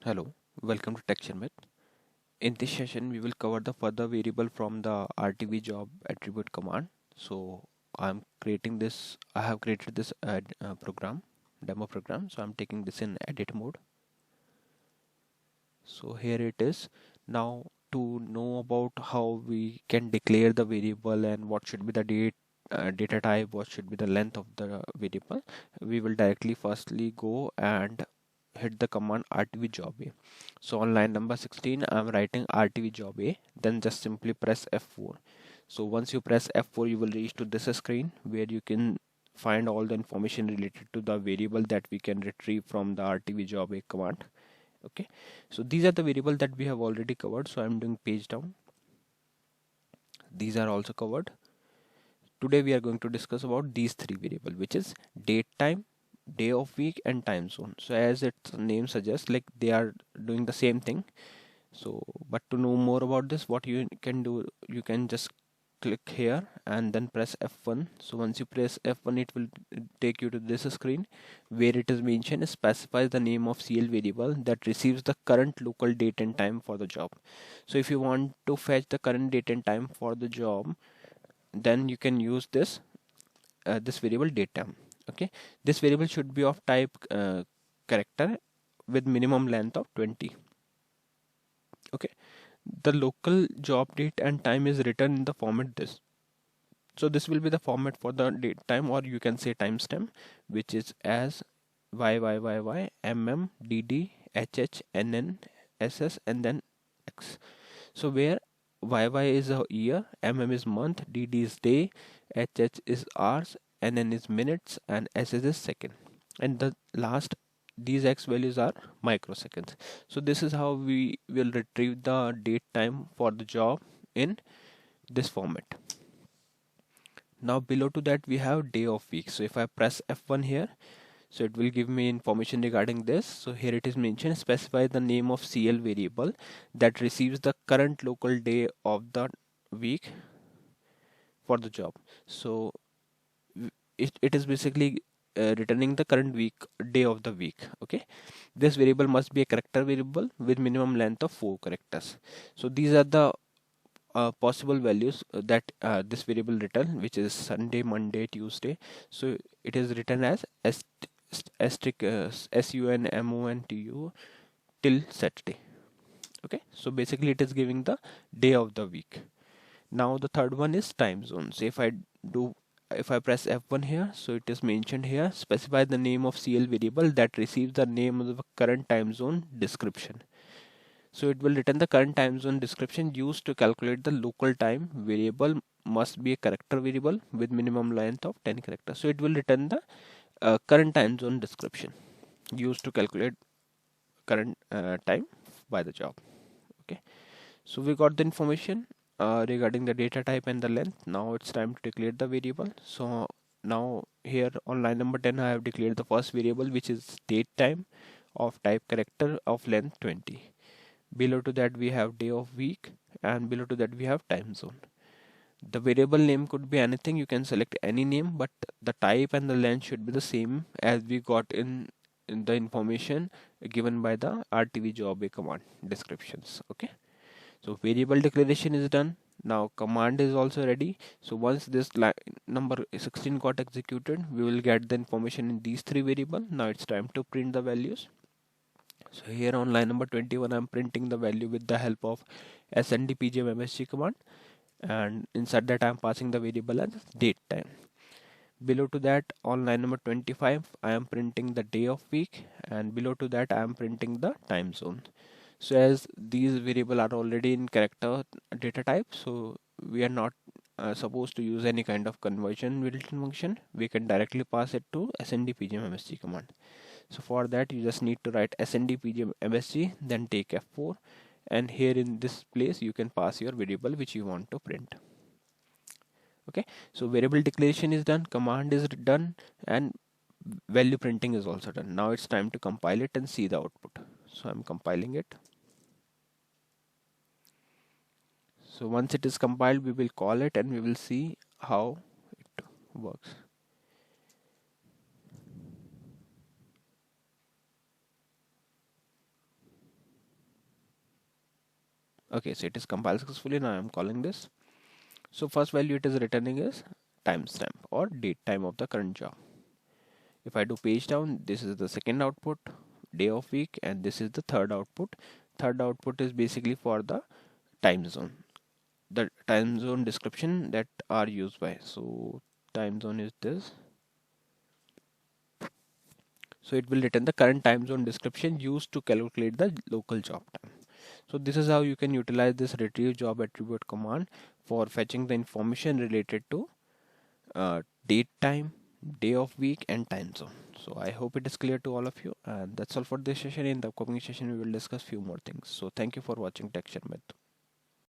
Hello, welcome to TechSharmit. In this session, we will cover the further variable from the RTV job attribute command. So I have created this demo program. So I'm taking this in edit mode. So here it is. Now to know about how we can declare the variable and what should be the data type, what should be the length of the variable, we will directly firstly go and hit the command rtv job a. So on line number 16 I'm writing rtv job a, then just simply press F4. So once you press F4 you will reach to this screen where you can find all the information related to the variable that we can retrieve from the rtv job a command. Okay, so these are the variables that we have already covered, so I'm doing page down. These are also covered. Today we are going to discuss about these three variables, which is date time, day of week and time zone. So as its name suggests, like they are doing the same thing. So but to know more about this, what you can do, you can just click here and then press F1. So once you press F1 it will take you to this screen where it is mentioned specifies the name of CL variable that receives the current local date and time for the job. So if you want to fetch the current date and time for the job, then you can use this variable date time. Okay, this variable should be of type character with minimum length of 20. Okay, the local job date and time is written in the format this. So this will be the format for the date time, or you can say timestamp, which is as YYYY MM DD HH NN SS and then X. So where YY is a year, MM is month, DD is day, HH is hours, NN is minutes, and SS is second. And the last, these X values are microseconds. So this is how we will retrieve the date time for the job in this format. Now below to that we have day of week. So if I press F1 here, so it will give me information regarding this. So here it is mentioned, specify the name of CL variable that receives the current local day of the week for the job. So it is basically returning the current week day of the week. Okay, this variable must be a character variable with minimum length of 4 characters. So these are the possible values that this variable return, which is Sunday, Monday, Tuesday. So it is written as SUNMONTU till Saturday. Okay, so basically it is giving the day of the week. Now the third one is time zone. So if I press F1 here, so it is mentioned here, specify the name of CL variable that receives the name of the current time zone description. So it will return the current time zone description used to calculate the local time. Variable must be a character variable with minimum length of 10 characters. So it will return the current time zone description used to calculate current time by the job. Okay, so we got the information regarding the data type and the length. Now it's time to declare the variable. So now here on line number 10 I have declared the first variable, which is date time of type character of length 20. Below to that we have day of week, and below to that we have time zone. The variable name could be anything, you can select any name, but the type and the length should be the same as we got in the information given by the rtv job a command descriptions. Okay, so variable declaration is done. Now command is also ready. So once this number 16 got executed, we will get the information in these three variables. Now it's time to print the values. So here on line number 21 I'm printing the value with the help of sndpgmsg command, and inside that I'm passing the variable as date time. Below to that on line number 25 I am printing the day of week, and below to that I am printing the time zone. So as these variable are already in character data type, so we are not supposed to use any kind of conversion built-in function. We can directly pass it to sndpgmsg command. So for that you just need to write sndpgmsg, then take F4, and here in this place you can pass your variable which you want to print. Okay, so variable declaration is done, command is done, and value printing is also done. Now it's time to compile it and see the output. So I'm compiling it. So once it is compiled we will call it and we will see how it works. Okay, so it is compiled successfully. Now I'm calling this. So first value it is returning is timestamp or date time of the current job. If I do page down, this is the second output, day of week, and this is the third output. Third output is basically for the time zone, the time zone description that are used by. So time zone is this. So it will return the current time zone description used to calculate the local job time. So this is how you can utilize this retrieve job attribute command for fetching the information related to date time, day of week, and time zone. So I hope it is clear to all of you, and that's all for this session. In the upcoming session we will discuss few more things. So thank you for watching TechShare Method.